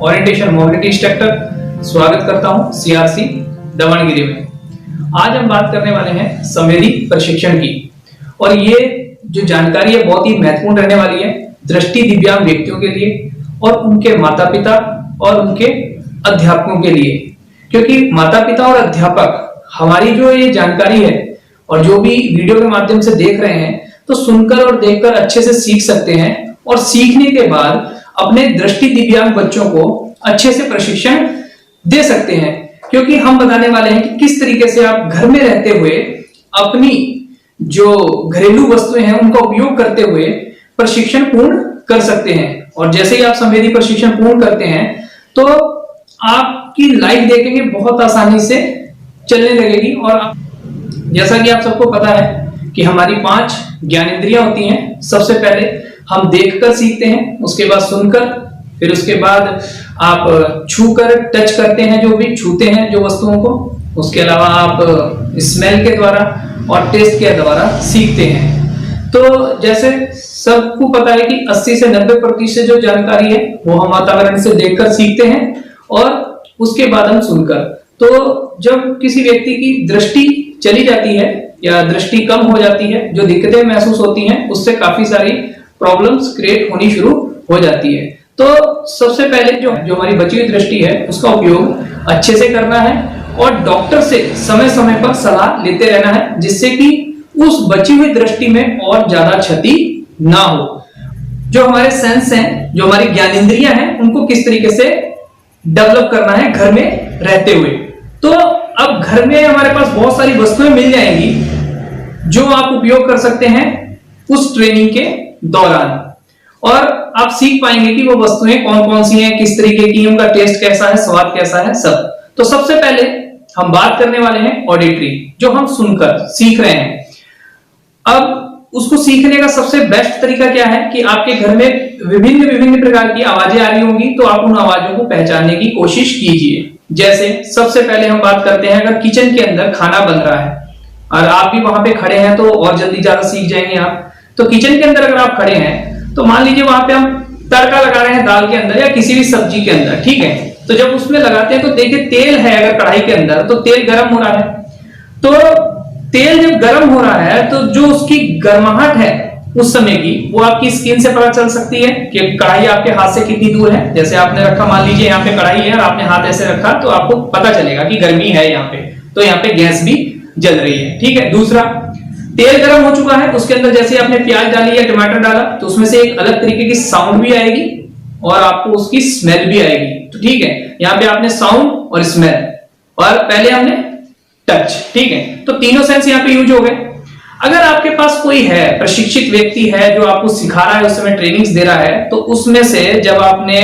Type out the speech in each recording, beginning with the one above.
Orientation mobility instructor. स्वागत करता हूं सीआरसी दावणगिरी में। आज हम बात करने वाले हैं संवेदी प्रशिक्षण की, और ये जो जानकारी है बहुत ही महत्वपूर्ण रहने वाली है दृष्टि दिव्यांग व्यक्तियों के लिए और उनके माता पिता और उनके अध्यापकों के लिए, क्योंकि माता पिता और अध्यापक हमारी जो ये जानकारी है और जो भी वीडियो के माध्यम से देख रहे हैं तो सुनकर और देखकर अच्छे से सीख सकते हैं, और सीखने के बाद अपने दृष्टि दिव्यांग बच्चों को अच्छे से प्रशिक्षण दे सकते हैं। क्योंकि हम बताने वाले हैं कि किस तरीके से आप घर में रहते हुए अपनी जो घरेलू वस्तुएं हैं उनका उपयोग करते हुए प्रशिक्षण पूर्ण कर सकते हैं। और जैसे ही आप संवेदी प्रशिक्षण पूर्ण करते हैं तो आपकी लाइफ देखेंगे बहुत आसानी से चलने लगेगी। और जैसा कि आप सबको पता है कि हमारी 5 ज्ञानेंद्रियां होती हैं। सबसे पहले हम देखकर सीखते हैं, उसके बाद सुनकर, फिर उसके बाद आप छूकर टच करते हैं, जो भी छूते हैं जो वस्तुओं को, उसके अलावा आप स्मेल के द्वारा और टेस्ट के द्वारा सीखते हैं। तो जैसे सबको पता है कि 80 से 90% जो जानकारी है वो हम वातावरण से देखकर सीखते हैं और उसके बाद हम सुनकर। तो जब किसी व्यक्ति की दृष्टि चली जाती है या दृष्टि कम हो जाती है, जो दिक्कतें महसूस होती हैं उससे काफी सारी प्रॉब्लम्स क्रिएट होनी शुरू हो जाती है। तो सबसे पहले जो हमारी बची हुई दृष्टि है उसका उपयोग अच्छे से करना है और डॉक्टर से समय समय पर सलाह लेते रहना है, जिससे कि उस बची हुई दृष्टि में और ज्यादा क्षति ना हो। जो हमारे सेंस हैं, जो हमारी ज्ञानेंद्रियां हैं, उनको किस तरीके से डेवलप करना है घर में रहते हुए। तो अब घर में हमारे पास बहुत सारी वस्तुएं मिल जाएंगी जो आप उपयोग कर सकते हैं उस ट्रेनिंग के दौरान, और आप सीख पाएंगे कि वो वस्तुएं कौन कौन सी हैं, किस तरीके की, उनका टेस्ट कैसा है, स्वाद कैसा है, सब। तो सबसे पहले हम बात करने वाले हैं ऑडिटरी, जो हम सुनकर सीख रहे हैं। अब उसको सीखने का सबसे बेस्ट तरीका क्या है कि आपके घर में विभिन्न प्रकार की आवाजें आ रही होंगी, तो आप उन आवाजों को पहचानने की कोशिश कीजिए। जैसे सबसे पहले हम बात करते हैं, अगर किचन के अंदर खाना बन रहा है और आप भी वहां पे खड़े हैं तो और जल्दी ज्यादा सीख जाएंगे आप। तो किचन के अंदर अगर आप खड़े हैं तो मान लीजिए वहां पे हम तड़का लगा रहे हैं दाल के अंदर या किसी भी सब्जी के अंदर, ठीक है। तो जब उसमें लगाते हैं तो देखिए तेल है अगर कढ़ाई के अंदर, तो तेल गर्म हो रहा है। तो तेल जब गर्म हो रहा है तो जो उसकी गर्माहट है उस समय की, वो आपकी स्किन से पता चल सकती है कि कढ़ाई आपके हाथ से कितनी दूर है। जैसे आपने रखा, मान लीजिए यहाँ पे कढ़ाई है और आपने हाथ ऐसे रखा, तो आपको पता चलेगा कि गर्मी है यहाँ पे, तो यहाँ पे गैस भी जल रही है, ठीक है। दूसरा, तेल गर्म हो चुका है, उसके अंदर जैसे आपने प्याज डाली या टमाटर डाला तो उसमें से एक अलग तरीके की साउंड भी आएगी और आपको उसकी स्मेल भी आएगी। तो ठीक है, यहाँ पे आपने साउंड और स्मेल, और पहले हमने टच, ठीक है। तो तीनों सेंस यहाँ पे यूज हो गए। अगर आपके पास कोई है, प्रशिक्षित व्यक्ति है जो आपको सिखा रहा है, उस समय ट्रेनिंग्स दे रहा है, तो उसमें से जब आपने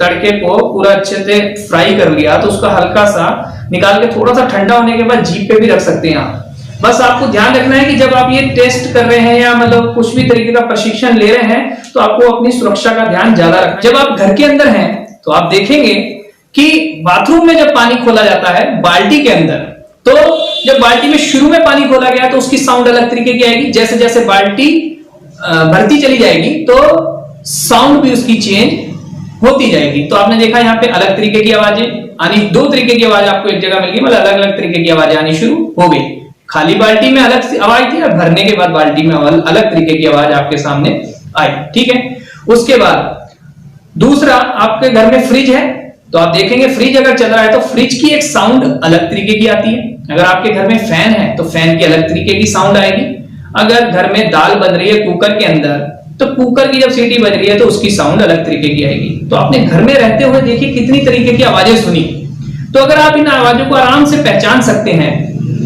तड़के को पूरा अच्छे से फ्राई कर लिया तो उसका हल्का सा निकाल के थोड़ा सा ठंडा होने के बाद जीभ पे भी रख सकते हैं आप। बस आपको ध्यान रखना है कि जब आप ये टेस्ट कर रहे हैं या मतलब कुछ भी तरीके का प्रशिक्षण ले रहे हैं तो आपको अपनी सुरक्षा का ध्यान ज्यादा रखना है। जब आप घर के अंदर हैं तो आप देखेंगे कि बाथरूम में जब पानी खोला जाता है बाल्टी के अंदर, तो जब बाल्टी में शुरू में पानी खोला गया तो उसकी साउंड अलग तरीके की आएगी। जैसे जैसे बाल्टी भरती चली जाएगी तो साउंड भी उसकी चेंज होती जाएगी। तो आपने देखा यहाँ पे अलग तरीके की आवाजें आनी, 2 तरीके की आवाज आपको एक जगह मिल गई, मतलब अलग अलग तरीके की आवाजें आनी शुरू हो गई। खाली बाल्टी में अलग आवाज थी और भरने के बाद बाल्टी में अलग तरीके की आवाज आपके सामने आई, ठीक है। उसके बाद दूसरा, आपके घर में फ्रिज है तो आप देखेंगे फ्रिज अगर चल रहा है तो फ्रिज की एक साउंड अलग तरीके की आती है। अगर आपके घर में फैन है तो फैन की अलग तरीके की साउंड आएगी। अगर घर में दाल बन रही है कुकर के अंदर तो कुकर की जब सीटी बज रही है तो उसकी साउंड अलग तरीके की आएगी। तो आपने घर में रहते हुए देखिए कितनी तरीके की आवाजें सुनी। तो अगर आप इन आवाजों को आराम से पहचान सकते हैं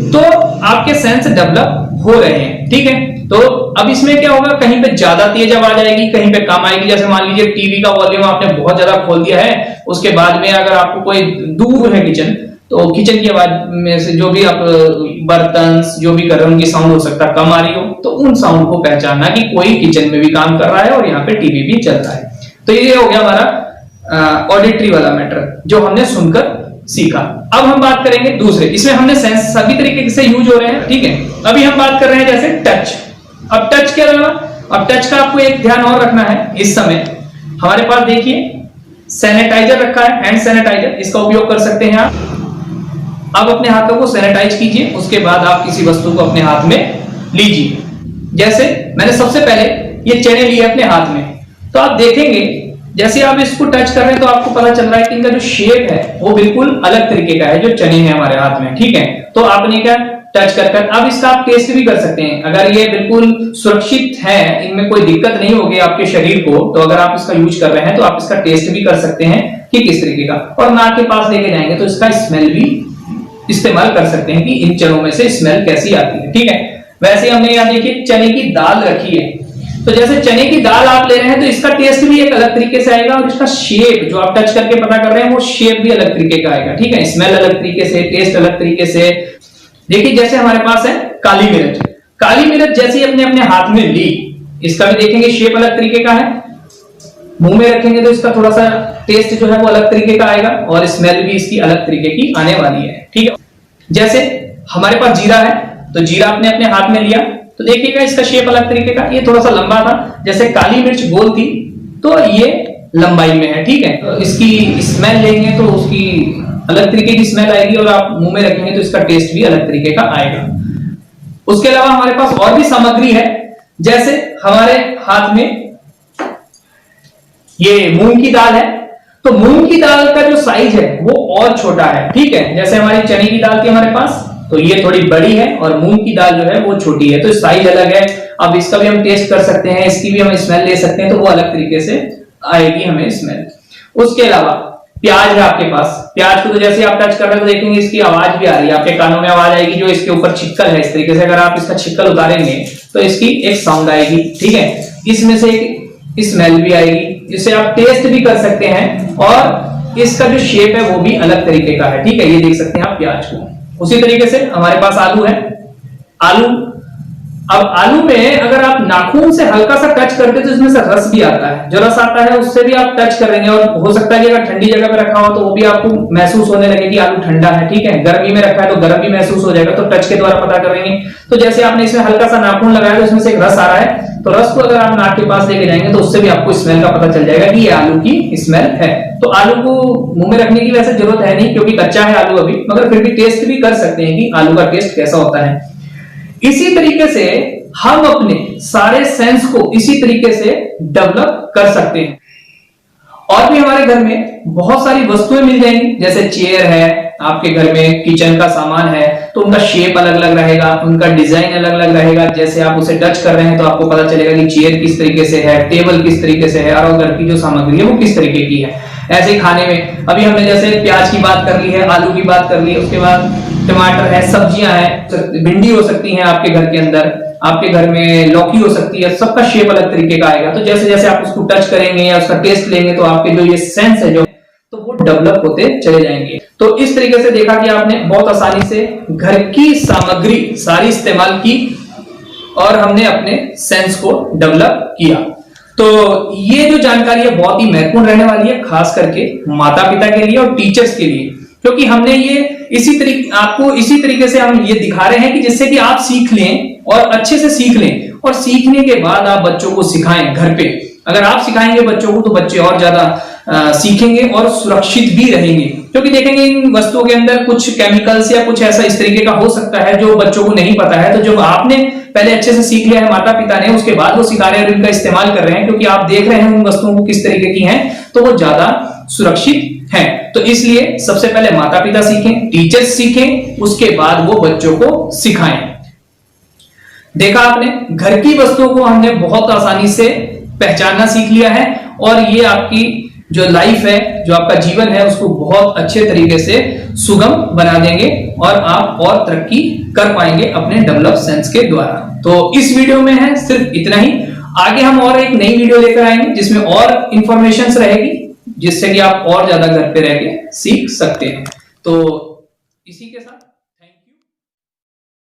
तो आपके सेंस डेवलप हो रहे हैं, ठीक है। तो अब इसमें क्या होगा, कहीं पे ज्यादा तेज आवाज आएगी, कहीं पे कम आएगी। जैसे मान लीजिए टीवी का वॉल्यूम आपने बहुत ज्यादा खोल दिया है, उसके बाद में अगर आपको कोई दूर है किचन, तो किचन की आवाज में से जो भी आप बर्तन जो भी कर रहे हैं उनकी साउंड हो सकता है कम आ रही हो, तो उन साउंड को पहचानना कि कोई किचन में भी काम कर रहा है और यहाँ पे टीवी भी चल रहा है। तो ये हो गया हमारा ऑडिटरी वाला मैटर जो हमने सुनकर सीखा। अब हम बात करेंगे दूसरे, इसमें हमने सेंस सभी तरीके से यूज हो रहे हैं, ठीक है। अभी हम बात कर रहे हैं जैसे टच। अब टच क्या लगा, अब टच का आपको एक ध्यान और रखना है। इस समय हमारे पास देखिए सैनिटाइजर रखा है, हैंड सैनिटाइजर, इसका उपयोग कर सकते हैं आप। अब अपने हाथों को सैनिटाइज कीजिए, उसके बाद आप किसी वस्तु को अपने हाथ में लीजिए। जैसे मैंने सबसे पहले ये चने लिए अपने हाथ में, तो आप देखेंगे जैसे आप इसको टच कर रहे हैं तो आपको पता चल रहा है कि इनका जो शेप है वो बिल्कुल अलग तरीके का है, जो चने हैं हमारे हाथ में, ठीक है। तो आपने क्या टच कर अब इसका आप टेस्ट भी कर सकते हैं। अगर ये बिल्कुल सुरक्षित है, इनमें कोई दिक्कत नहीं होगी आपके शरीर को, तो अगर आप इसका यूज कर रहे हैं तो आप इसका टेस्ट भी कर सकते हैं कि किस तरीके का। और नाक के पास लेके जाएंगे तो इसका स्मेल भी इस्तेमाल कर सकते हैं कि इन चनों में से स्मेल कैसी आती है, ठीक है। वैसे हमने यहाँ देखिए चने की दाल रखी है, तो जैसे चने की दाल आप ले रहे हैं तो इसका टेस्ट भी एक अलग तरीके से आएगा, और इसका शेप जो आप टच करके पता कर रहे हैं वो शेप भी अलग तरीके का आएगा, ठीक है। स्मेल अलग तरीके से, टेस्ट अलग तरीके से। देखिए जैसे हमारे पास है काली मिर्च, काली मिर्च जैसे ही अपने अपने हाथ में ली, इसका भी देखेंगे शेप अलग तरीके का है। मुंह में रखेंगे तो इसका थोड़ा सा टेस्ट जो है वो अलग तरीके का आएगा, और स्मेल भी इसकी अलग तरीके की आने वाली है, ठीक है। जैसे हमारे पास जीरा है, तो जीरा अपने अपने हाथ में लिया तो देखिएगा इसका शेप अलग तरीके का, ये थोड़ा सा लंबा था। जैसे काली मिर्च गोल थी तो ये लंबाई में है, ठीक है। तो इसकी स्मेल लेंगे तो उसकी अलग तरीके की स्मेल आएगी, और आप मुंह में रखेंगे तो इसका टेस्ट भी अलग तरीके का आएगा। उसके अलावा हमारे पास और भी सामग्री है, जैसे हमारे हाथ में ये मूंग की दाल है, तो मूंग की दाल का जो साइज है वो और छोटा है, ठीक है। जैसे हमारी चने की दाल थी हमारे पास, तो ये थोड़ी बड़ी है, और मूंग की दाल जो है वो छोटी है, तो साइज अलग है। अब इसका भी हम टेस्ट कर सकते हैं, इसकी भी हम स्मेल ले सकते हैं, तो वो अलग तरीके से आएगी हमें स्मेल। उसके अलावा प्याज है आपके पास, प्याज को तो जैसे आप टच कर रहे हैं तो देखेंगे इसकी आवाज भी आ रही है, आपके कानों में आवाज आएगी, जो इसके ऊपर छिक्कल है इस तरीके से अगर आप इसका छिक्कल उतारेंगे तो इसकी एक साउंड आएगी, ठीक है। इसमें से एक स्मेल भी आएगी, जिसे आप टेस्ट भी कर सकते हैं, और इसका जो शेप है वो भी अलग तरीके का है, ठीक है। ये देख सकते हैं आप प्याज को। उसी तरीके से हमारे पास आलू है, आलू, अब आलू में अगर आप नाखून से हल्का सा टच करते तो इसमें से रस भी आता है, जो रस आता है उससे भी आप टच करेंगे, और हो सकता है कि अगर ठंडी जगह पे रखा हो तो वो भी आपको महसूस होने लगे कि आलू ठंडा है, ठीक है। गर्मी में रखा है तो गर्म भी महसूस हो जाएगा, तो टच के द्वारा पता करेंगे। तो जैसे आपने इसमें हल्का सा नाखून लगाया तो इसमें से एक रस आ रहा है, तो रस को अगर आप नाक के पास लेके जाएंगे तो उससे भी आपको स्मेल का पता चल जाएगा कि ये आलू की स्मेल है। तो आलू को मुंह में रखने की वैसे जरूरत है नहीं, क्योंकि कच्चा है आलू अभी, मगर फिर भी टेस्ट भी कर सकते हैं कि आलू का टेस्ट कैसा होता है। इसी तरीके से हम अपने सारे सेंस को इसी तरीके से डेवलप कर सकते हैं। और भी हमारे घर में बहुत सारी वस्तुएं मिल जाएंगी, जैसे चेयर है, आपके घर में किचन का सामान है, तो उनका शेप अलग अलग रहेगा, उनका डिजाइन अलग अलग रहेगा। जैसे आप उसे टच कर रहे हैं तो आपको पता चलेगा कि चेयर किस तरीके से है, टेबल किस तरीके से है, और घर की जो सामग्री है वो किस तरीके की है। ऐसे खाने में अभी हमने जैसे प्याज की बात कर ली है, आलू की बात कर ली है, उसके बाद टमाटर है, सब्जियां हैं, भिंडी हो सकती है आपके घर के अंदर, आपके घर में लौकी हो सकती है, सबका शेप अलग तरीके का आएगा। तो जैसे जैसे आप उसको टच करेंगे या उसका टेस्ट लेंगे तो आपके जो ये सेंस है जो तो वो डेवलप होते चले जाएंगे। तो इस तरीके से देखा कि आपने बहुत आसानी से घर की सामग्री सारी इस्तेमाल की और हमने अपने सेंस को डेवलप किया। तो ये जो जानकारी है बहुत ही महत्वपूर्ण रहने वाली है, खास करके माता पिता के लिए और टीचर्स के लिए, क्योंकि हमने ये आपको इसी तरीके से हम ये दिखा रहे हैं कि जिससे कि आप सीख लें और अच्छे से सीख लें, और सीखने के बाद आप बच्चों को सिखाएं घर पे। अगर आप सिखाएंगे बच्चों को तो बच्चे और ज्यादा सीखेंगे और सुरक्षित भी रहेंगे, क्योंकि देखेंगे इन वस्तुओं के अंदर कुछ केमिकल्स या कुछ ऐसा इस तरीके का हो सकता है जो बच्चों को नहीं पता है। तो जो आपने पहले अच्छे से सीख लिया है माता पिता ने, उसके बाद वो सिखा रहे हैं और इनका इस्तेमाल कर रहे हैं, क्योंकि आप देख रहे हैं उन वस्तुओं को किस तरीके की हैं, तो वो ज्यादा सुरक्षित हैं। तो इसलिए सबसे पहले माता पिता सीखें, टीचर्स सीखें, उसके बाद वो बच्चों को सिखाएं। देखा आपने, घर की वस्तुओं को हमने बहुत आसानी से पहचानना सीख लिया है, और ये आपकी जो लाइफ है, जो आपका जीवन है, उसको बहुत अच्छे तरीके से सुगम बना देंगे, और आप और तरक्की कर पाएंगे अपने डेवलप सेंस के द्वारा। तो इस वीडियो में है सिर्फ इतना ही। आगे हम और एक नई वीडियो लेकर आएंगे जिसमें और इंफॉर्मेशन रहेगी, जिससे कि आप और ज्यादा घर पे रह के सीख सकते हैं। तो इसी के साथ